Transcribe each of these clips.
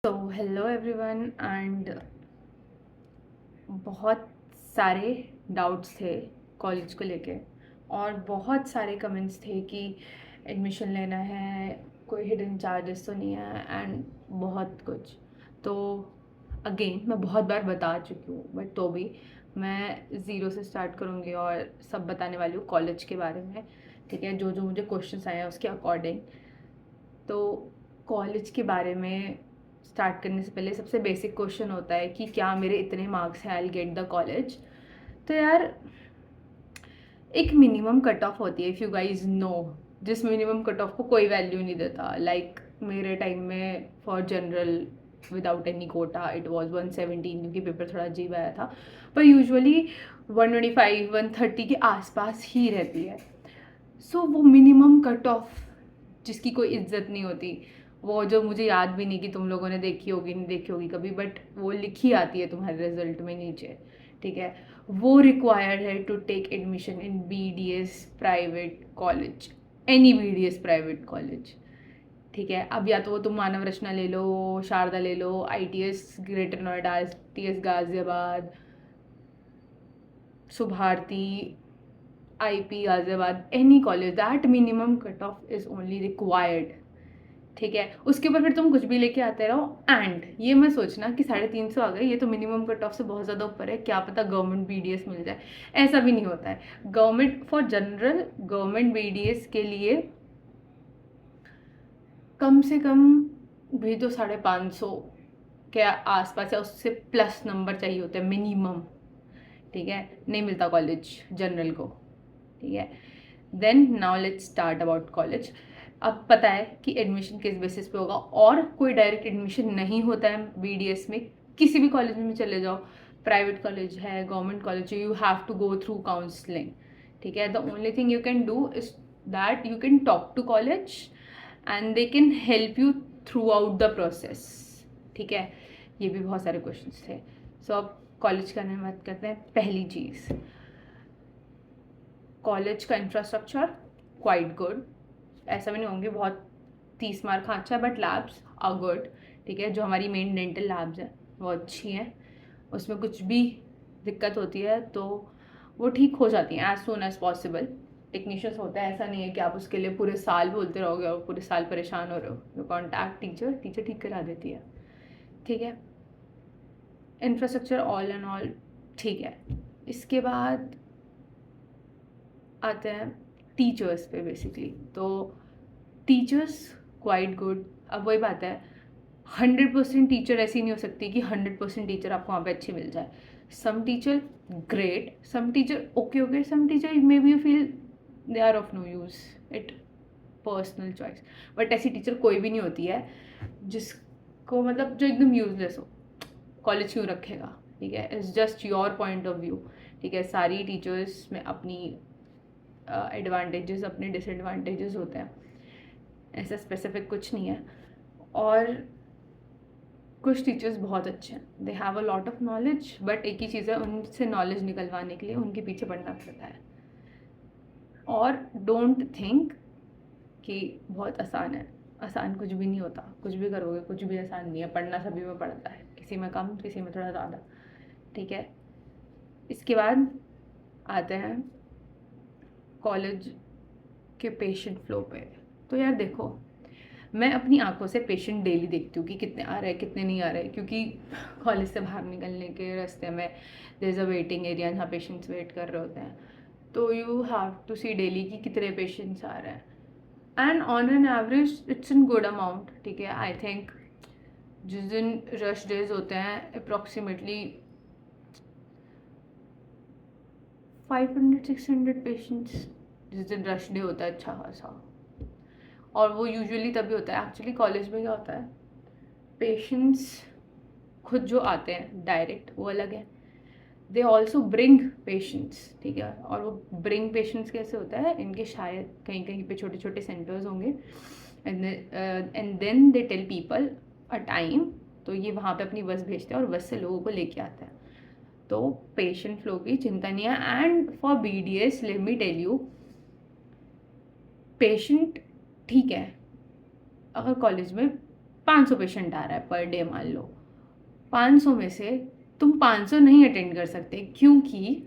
Hello everyone and बहुत सारे doubts थे कॉलेज को लेके और बहुत सारे कमेंट्स थे कि एडमिशन लेना है, कोई हिडन चार्जेस तो नहीं है एंड बहुत कुछ। तो अगेन मैं बहुत बार बता चुकी हूँ बट तो भी मैं ज़ीरो से स्टार्ट करूँगी और सब बताने वाली हूँ कॉलेज के बारे में। ठीक है, जो जो मुझे क्वेश्चंस आए हैं उसके अकॉर्डिंग। तो कॉलेज के बारे में स्टार्ट करने से पहले सबसे बेसिक क्वेश्चन होता है कि क्या मेरे इतने मार्क्स हैं, I will get the college. तो यार एक मिनिमम कट ऑफ होती है, इफ़ यू गाइज नो, जिस मिनिमम कट ऑफ को कोई वैल्यू नहीं देता। लाइक मेरे टाइम में for general without any quota it was 117, क्योंकि पेपर थोड़ा अजीब आया था, पर यूजुअली 125 130 के आसपास ही रहती है। सो वो मिनिमम कट ऑफ जिसकी कोई इज्जत नहीं होती, वो जो मुझे याद भी नहीं कि तुम लोगों ने देखी होगी नहीं देखी होगी कभी, बट वो लिखी आती है तुम्हारे रिजल्ट में नीचे। ठीक है, वो रिक्वायर्ड है to take admission in BDS private college, any BDS private college. ठीक है, अब या तो वो तुम मानव रचना ले लो, शारदा ले लो, ITS greater Noida, ITS Ghaziabad, Subharti, IP Ghaziabad, any college, that minimum cut of is only required. ठीक है, उसके ऊपर फिर तुम कुछ भी लेके आते रहो एंड ये मत सोचना कि 350 आ गए, ये तो मिनिमम कट ऑफ से बहुत ज़्यादा ऊपर है, क्या पता गवर्नमेंट BDS मिल जाए। ऐसा भी नहीं होता है। Government for general government BDS के लिए कम से कम भी तो 550 के आसपास या उससे प्लस नंबर चाहिए होते हैं मिनिमम। ठीक है, नहीं मिलता कॉलेज जनरल को। ठीक है, then now let's start about college. अब पता है कि एडमिशन किस बेसिस पे होगा, और कोई डायरेक्ट एडमिशन नहीं होता है BDS में। किसी भी कॉलेज में चले जाओ, प्राइवेट कॉलेज है, गवर्नमेंट कॉलेज है, you have to go through counselling. ठीक है, the only thing you can do is that you can talk to college and they can help you throughout the process. ठीक है, ये भी बहुत सारे क्वेश्चंस थे। सो अब कॉलेज का नाम बात करते हैं। पहली चीज़, कॉलेज का इंफ्रास्ट्रक्चर क्वाइट गुड। ऐसा भी नहीं होंगे बहुत 30 मार्क, हाँ अच्छा, बट लैब्स आर गुड। ठीक है, जो हमारी मेन डेंटल लैब्स हैं वो अच्छी हैं, उसमें कुछ भी दिक्कत होती है तो वो ठीक हो जाती हैं as soon as possible. Technicians होते हैं, ऐसा नहीं है कि आप उसके लिए पूरे साल बोलते रहोगे और पूरे साल परेशान हो रहे हो। यू कॉन्टैक्ट टीचर, टीचर ठीक करा देती है। ठीक है, इंफ्रास्ट्रक्चर ऑल एंड ऑल ठीक है। इसके बाद आते हैं टीचर्स पे बेसिकली। तो टीचर्स क्वाइट गुड। अब वही बात है, 100% टीचर ऐसी नहीं हो सकती कि 100% टीचर आपको वहाँ पे अच्छी मिल जाए। Some teacher great, some teacher okay, some teacher maybe you feel they are of no use, it personal choice. But ऐसी टीचर कोई भी नहीं होती है जिसको मतलब जो एकदम यूजलेस हो, कॉलेज क्यों रखेगा। ठीक है, it's just your point of view. ठीक है, सारी टीचर्स में अपनी एडवांटेजेस अपने डिसएडवांटेजेस होते हैं, ऐसा स्पेसिफिक कुछ नहीं है। और कुछ टीचर्स बहुत अच्छे हैं, they have a lot of knowledge, but एक ही चीज़ है, उनसे नॉलेज निकलवाने के लिए उनके पीछे पढ़ना पड़ता है। और डोंट थिंक कि बहुत आसान है, आसान कुछ भी नहीं होता। कुछ भी करोगे कुछ भी आसान नहीं है, पढ़ना सभी में पड़ता है, किसी में कम किसी में थोड़ा ज़्यादा। ठीक है, इसके बाद आते हैं कॉलेज के पेशेंट फ्लो पे। तो यार देखो, मैं अपनी आंखों से पेशेंट डेली देखती हूँ कि कितने आ रहे हैं कितने नहीं आ रहे हैं, क्योंकि कॉलेज से बाहर निकलने के रास्ते में there is a waiting area जहाँ पेशेंट्स वेट कर रहे होते हैं। तो you have to see daily कि कितने पेशेंट्स आ रहे हैं and on an average it's in good amount. ठीक है, आई थिंक जिस दिन रश डेज होते हैं अप्रॉक्सीमेटली 500-600 पेशेंट्स, जिस दिन रश डे होता है अच्छा खासा। और वो यूजुअली तभी होता है, एक्चुअली कॉलेज में क्या होता है, पेशेंट्स खुद जो आते हैं डायरेक्ट वो अलग है, दे ऑल्सो ब्रिंग पेशेंट्स। ठीक है, और वो ब्रिंग पेशेंट्स कैसे होता है, इनके शायद कहीं कहीं पे छोटे छोटे सेंटर्स होंगे and then they tell people a time, तो ये वहाँ पे अपनी बस भेजते हैं और बस से लोगों को लेके आते हैं। तो पेशेंट फ्लो की चिंता नहीं है। And for BDS let me tell you, patient ठीक है, अगर कॉलेज में 500 पेशेंट आ रहा है पर डे, मान लो 500 में से तुम 500 नहीं अटेंड कर सकते, क्योंकि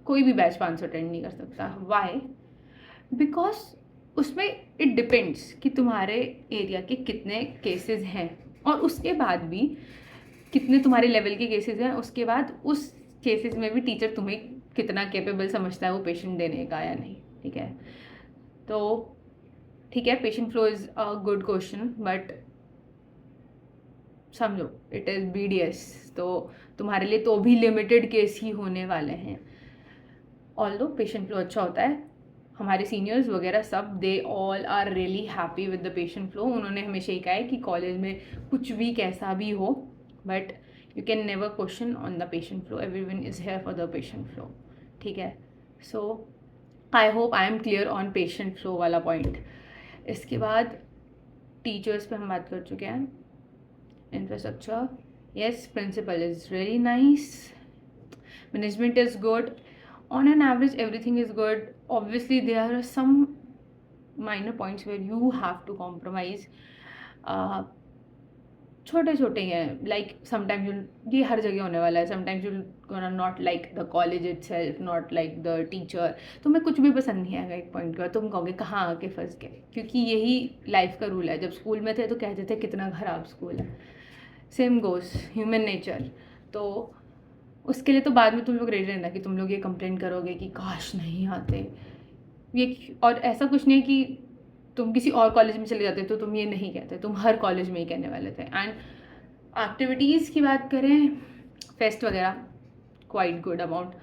कोई भी बैच 500 अटेंड नहीं कर सकता। वाई? बिकॉज उसमें इट डिपेंड्स कि तुम्हारे एरिया के कितने केसेस हैं, और उसके बाद भी कितने तुम्हारे लेवल के केसेस हैं, उसके बाद उस केसेस में भी टीचर तुम्हें कितना कैपेबल समझता है वो पेशेंट देने का या नहीं। ठीक है, तो ठीक है, patient flow is a good question, but समझो इट इज़ BDS, तो तुम्हारे लिए तो भी लिमिटेड केस ही होने वाले हैं। ऑल्दो पेशेंट फ्लो अच्छा होता है, हमारे सीनियर्स वगैरह सब they all are really happy with the patient flow. उन्होंने हमेशा ही कहा है कि कॉलेज में कुछ भी कैसा भी हो, but you can never question on the patient flow, everyone is here for the patient flow. ठीक है, so I hope I am clear on patient flow वाला पॉइंट। इसके बाद टीचर्स पे हम बात कर चुके हैं। Infrastructure, yes, principal is really nice, management is good, on an average everything is good. Obviously there are some minor points where you have to compromise, छोटे छोटे हैं, लाइक समटाइम्स ये हर जगह होने वाला है, sometimes you gonna not like the college itself, not like the teacher, तुम्हें कुछ भी पसंद नहीं आएगा एक पॉइंट के बाद, तुम कहोगे कहाँ आके फंस गए, क्योंकि यही लाइफ का रूल है। जब स्कूल में थे तो कहते थे कितना ख़राब स्कूल है, सेम गोस ह्यूमन नेचर। तो उसके लिए तो बाद में तुम लोग रेडी रहना कि तुम लोग ये कंप्लेन करोगे कि काश नहीं आते ये, और ऐसा कुछ नहीं कि तुम किसी और कॉलेज में चले जाते तो तुम ये नहीं कहते, तुम हर कॉलेज में ही कहने वाले थे। एंड एक्टिविटीज़ की बात करें, फेस्ट वगैरह क्वाइट गुड अमाउंट,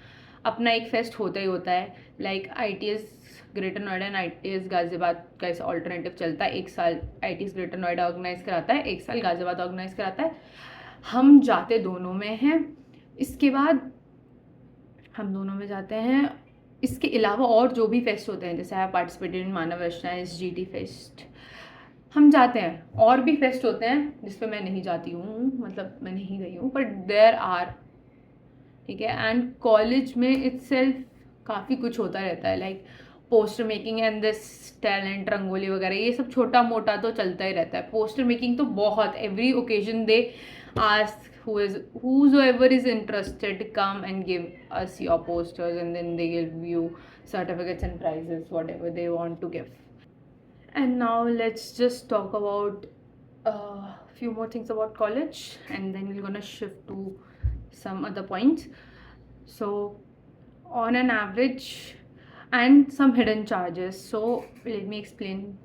अपना एक फेस्ट होता ही होता है, like ITS greater Noida and ITS Ghaziabad का ऐसा ऑल्टरनेटिव चलता है। एक साल ITS ग्रेटर नोएडा ऑर्गेनाइज कराता है, एक साल गाज़ियाबाद ऑर्गेनाइज कराता है, हम जाते दोनों में हैं। इसके बाद हम दोनों में जाते हैं, इसके अलावा और जो भी फेस्ट होते हैं, जैसे I participated in Manav Rachna, SGT fest, हम जाते हैं। और भी फेस्ट होते हैं जिस पे मैं नहीं जाती हूँ, मतलब मैं नहीं गई हूँ, बट देयर आर, ठीक है। एंड कॉलेज में इटसेल्फ काफ़ी कुछ होता रहता है, like poster making and this talent, rangoli वगैरह, ये सब छोटा मोटा तो चलता ही रहता है। पोस्टर मेकिंग तो बहुत, every occasion they ask whosoever is interested, come and give us your posters, and then they give you certificates and prizes, whatever they want to give. And now let's just talk about a few more things about college, and then we're gonna shift to some other points. So on an average, and some hidden charges. So let me explain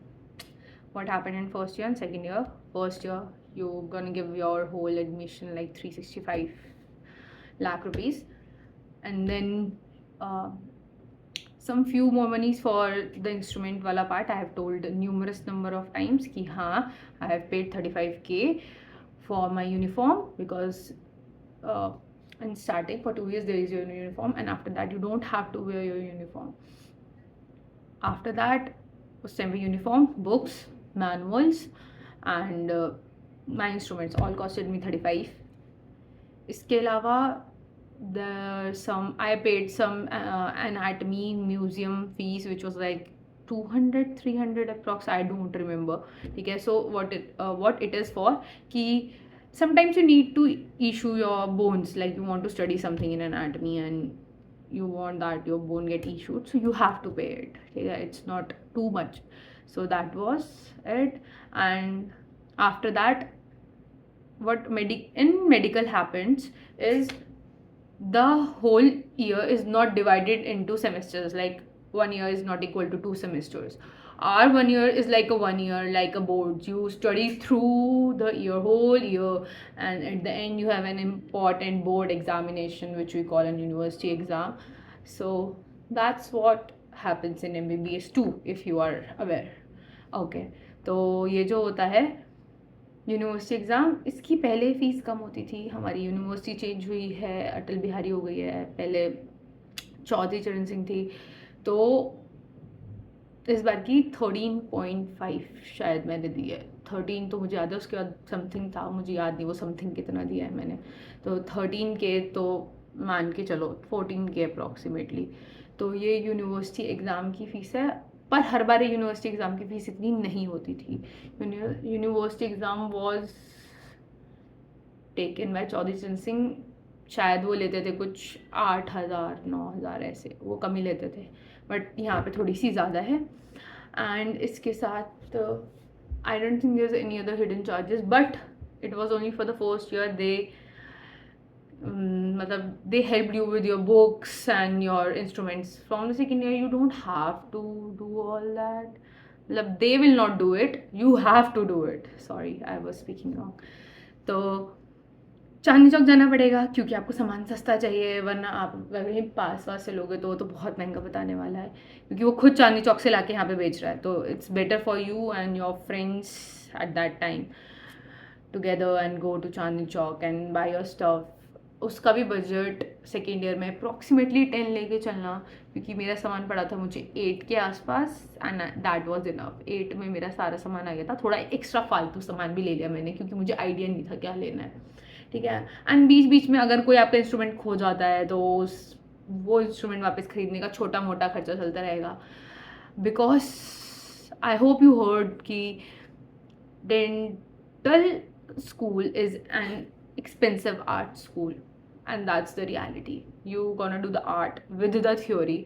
what happened in first year and second year. First year you're gonna give your whole admission like 365 lakh rupees, and then some few more monies for the instrument wala part. I have told numerous number of times ki haan, I have paid 35k for my uniform, because in starting for 2 years there is your uniform, and after that you don't have to wear your uniform. After that, उस time पे uniform, books, manuals and my instruments all costed मी 35। इसके अलावा I paid some anatomy museum fees which was like 200-300 approx, I don't remember. ठीक है, so what it is for कि sometimes you need to issue your bones, like you want to study something in anatomy and you want that your bone get issued, so you have to pay it. Okay, it's not too much. So that was it. And after that, what in medical happens is the whole year is not divided into semesters, like 1 year is not equal to 2 semesters. Our 1 year is like a 1 year, like a board. You study through the year, whole year, and at the end you have an important board examination which we call an university exam. So that's what happens in MBBS too, if you are aware. Okay, तो ये जो होता है university exam, इसकी पहले fees कम होती थी, हमारी यूनिवर्सिटी चेंज हुई है, अटल बिहारी हो गई है, पहले चौधरी चरण सिंह थी, तो इस बार की 13.5 शायद मैंने दी है। 13 तो मुझे याद है, उसके बाद समथिंग था, मुझे याद नहीं वो समथिंग कितना दिया है मैंने, तो 13 के तो मान के चलो 14 के अप्रॉक्सीमेटली। तो ये यूनिवर्सिटी एग्ज़ाम की फ़ीस है। पर हर बार यूनिवर्सिटी एग्ज़ाम की फ़ीस इतनी नहीं होती थी। University exam was taken by Chaudhary Charan Singh, शायद वो लेते थे कुछ 8,000 9,000 ऐसे, वो कम ही लेते थे, बट यहाँ पे थोड़ी सी ज़्यादा है। एंड इसके साथ I don't think there is any other hidden charges, but it was only for the first year. They मतलब they helped you with your books and your instruments. From the second year you don't have to do all that. मतलब they will not do it, you have to do it. Sorry, I was speaking wrong. तो चांदनी चौक जाना पड़ेगा क्योंकि आपको सामान सस्ता चाहिए, वरना आप अगर यहीं पास वास से लोगे तो बहुत महंगा बताने वाला है, क्योंकि वो खुद चांदनी चौक से लाके यहाँ पे बेच रहा है। तो it's better for you and your friends at that time together and go to Chandni Chowk and buy your stuff. उसका भी बजट सेकेंड ईयर में अप्रॉक्सीमेटली 10 लेके चलना, क्योंकि मेरा सामान पड़ा था मुझे 8 के आसपास एंड दैट वाज इनफ। 8 में मेरा सारा सामान आ गया था, थोड़ा एक्स्ट्रा फालतू सामान भी ले लिया मैंने क्योंकि मुझे आइडिया नहीं था क्या लेना है, ठीक है। एंड बीच बीच में अगर कोई आपका इंस्ट्रूमेंट खो जाता है तो वो इंस्ट्रूमेंट वापस खरीदने का छोटा मोटा खर्चा चलता रहेगा। Because I hope you heard कि dental school is an expensive art school, and that's the reality. You're gonna do the art with the theory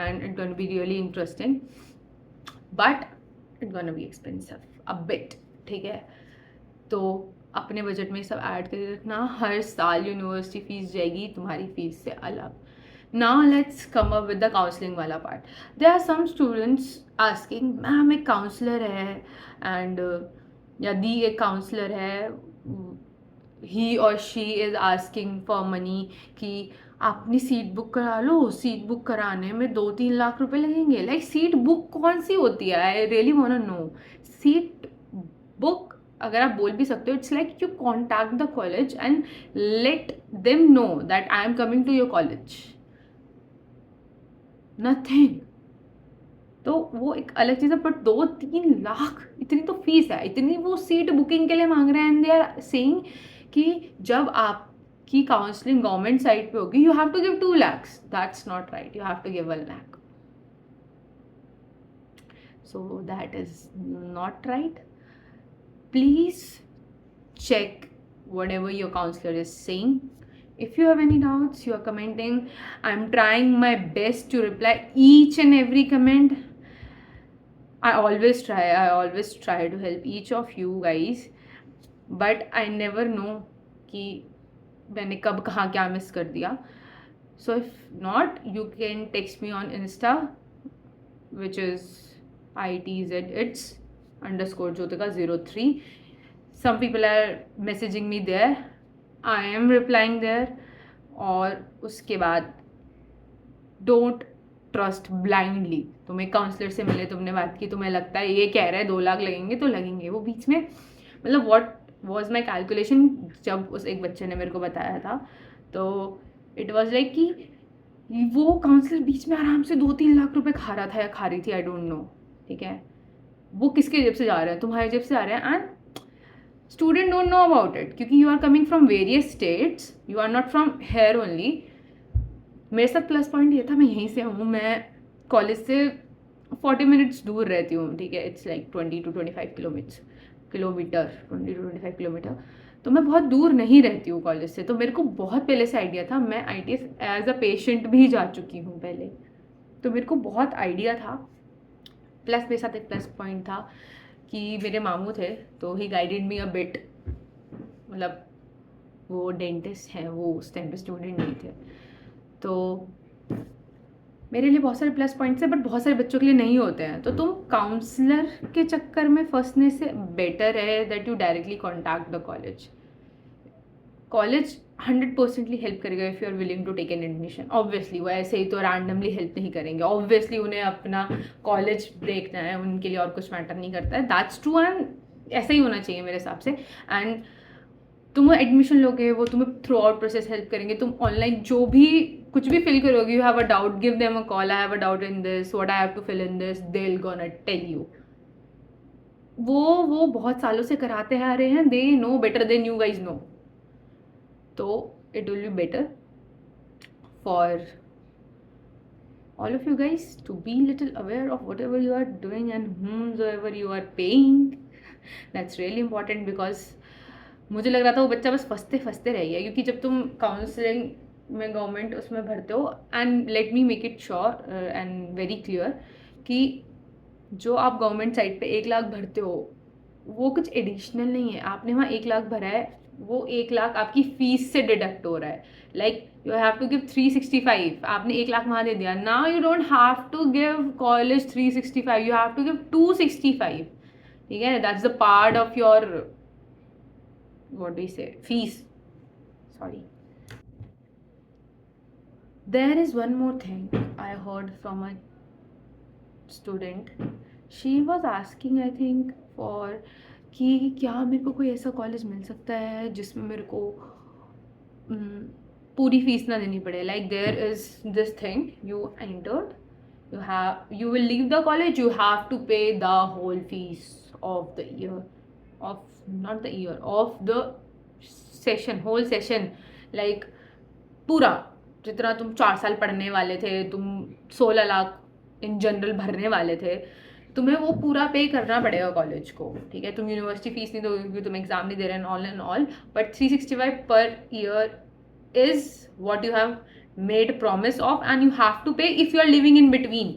and it's gonna be really interesting, but it's gonna be expensive a bit, ठीक है। तो अपने budget में सब add करके रखना। हर साल university fees जाएगी तुम्हारी फीस से अलग। Now let's come up with the counseling वाला part. There are some students asking, ma'am एक काउंसलर है एंड यदि एक काउंसलर है, ही और she is asking for money कि आप अपनी सीट बुक करा लो, सीट बुक कराने में 2-3 लाख रुपए लगेंगे। लाइक सीट बुक कौन सी होती है? I really want to know. Seat book अगर आप बोल भी सकते हो, it's like you contact the college and let them know that I am coming to your college, nothing. तो वो एक अलग चीज़ है, बट 2-3 लाख इतनी तो फीस है, इतनी वो सीट बुकिंग के लिए मांग रहे हैं। एंड दे आर सेइंग कि जब आपकी काउंसलिंग गवर्नमेंट साइड पे होगी you have to give 2 lakhs. That's not right, you have to give 1 lakh. So that is not right. Please check whatever your counselor is saying. If you have any doubts, you are commenting. I'm trying my best to reply each and every comment. I always try to help each of you guys, but I never know कि मैंने कब कहाँ क्या miss कर दिया. So if not, you can text me on Insta, which is itzits_jyotika03. Some people are messaging me there. I am replying there. और उसके बाद डोंट ट्रस्ट ब्लाइंडली। तुम्हें काउंसलर से मिले, तुमने बात की, तुम्हें लगता है ये कह रहा है 2 लाख लगेंगे तो लगेंगे। वो बीच में मतलब व्हाट वाज माय कैलकुलेशन, जब उस एक बच्चे ने मेरे को बताया था तो इट वाज लाइक कि वो काउंसलर बीच में आराम से 2-3 लाख रुपए खा रहा था या खा रही थी, आई डोंट नो, ठीक है। वो किसके जेब से जा रहे हैं? तुम्हारी जेब से जा रहे हैं। And student don't know about it क्योंकि you are coming from various states, you are not from here only. मेरे साथ प्लस पॉइंट ये था, मैं यहीं से हूँ, मैं कॉलेज से 40 मिनट्स दूर रहती हूँ, ठीक है। It's like 20 to 25 kilometre 20 to 25 kilometre. तो मैं बहुत दूर नहीं रहती हूँ कॉलेज से, तो मेरे को बहुत पहले से आइडिया था। मैं ITS एज अ पेशेंट भी जा चुकी हूँ पहले, तो मेरे को बहुत आइडिया था। प्लस मेरे साथ एक प्लस पॉइंट था कि मेरे मामू थे, तो ही गाइडेड मी अ बिट। मतलब वो डेंटिस्ट हैं, वो उस टाइम पे स्टूडेंट नहीं थे, तो मेरे लिए बहुत सारे प्लस पॉइंट्स हैं, बट बहुत सारे बच्चों के लिए नहीं होते हैं। तो तुम काउंसलर के चक्कर में फंसने से बेटर है that you directly contact the college. College 100% help करेगा if you are willing to take an admission. Obviously वो ऐसे ही तो रैंडमली हेल्प नहीं करेंगे, ऑब्वियसली उन्हें अपना कॉलेज देखना है, उनके लिए और कुछ मैटर नहीं करता है। दैट्स ट्रू एंड ऐसा ही होना चाहिए मेरे हिसाब से। एंड तुम एडमिशन लोगे, वो तुम्हें थ्रू आउट प्रोसेस हेल्प करेंगे। तुम ऑनलाइन जो भी कुछ भी फिल करोगे, you have a doubt, give them a call, I have a doubt in this, what I have to fill in this, they will gonna tell you. वो बहुत सालों से कराते आ रहे हैं, they know better than you guys know. तो it will be better for all of you guys to be little aware of whatever you are doing and whomsoever you are paying. That's really important because मुझे लग रहा था वो बच्चा बस फंसते फंसते रह गया, क्योंकि जब तुम काउंसलिंग में गवर्नमेंट उसमें भरते हो, and let me make it sure and very clear कि जो आप गवर्नमेंट साइट पे 1 लाख भरते हो वो कुछ एडिशनल नहीं है. आपने वहाँ 1 लाख भरा है, वो 1 लाख आपकी फीस से डिडक्ट हो रहा है. Like you have to give 365. आपने 1 लाख वहाँ दे दिया. Now you don't have to give college 365, you have to give 265. ठीक है, that's the part of your what do you say, fees. Sorry. There is one more thing I heard from a student. She was asking, I think, for कि क्या मेरे को कोई ऐसा college मिल सकता है जिसमें मेरे को पूरी फीस ना देनी पड़े. Like there is this thing, you entered, you will leave the college, you have to pay the whole fees of the year, of not the year, of the session, whole session. like पूरा जितना तुम 4 साल पढ़ने वाले थे, तुम 16 lakh in general भरने वाले थे, तुम्हें वो पूरा पे करना पड़ेगा कॉलेज को. ठीक है, तुम यूनिवर्सिटी फीस नहीं दोगे क्योंकि तुम एग्जाम नहीं दे रहे हैं, all and all. But 365 per year is what you have made promise of, and you have to pay if you are living in between.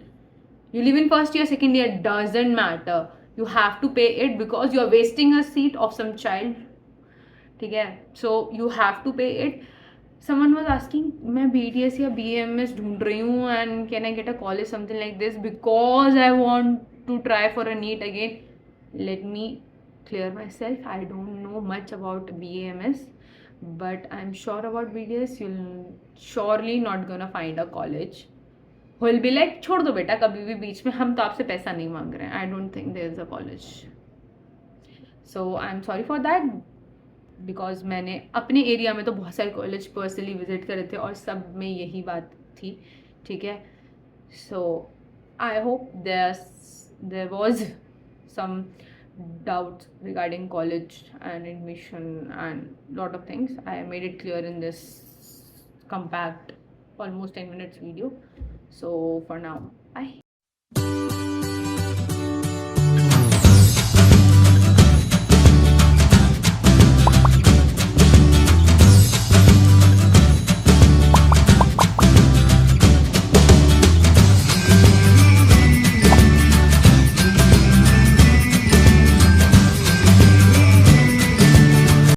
You live in first year, second year, doesn't matter, you have to pay it because you are wasting a seat of some child. ठीक है, so you have to pay it. Someone was asking, मैं BTS या BAMS ढूंढ रही हूँ and can I get a college something like this because I want to try for a NEET again. Let me clear myself, I don't know much about BAMS, but I'm sure about BTS. You'll surely not gonna find a college who will be like, छोड़ दो बेटा कभी भी बीच में, हम तो आपसे पैसा नहीं मांग रहे हैं. I don't think there is a college. So I'm sorry for that, because मैंने अपने एरिया में तो बहुत सारे कॉलेज पर्सनली विजिट करे थे और सब में यही बात थी. ठीक है, so I hope there was some doubts regarding college and admission and lot of things. I made it clear in this compact almost 10 minutes video. So for now, bye.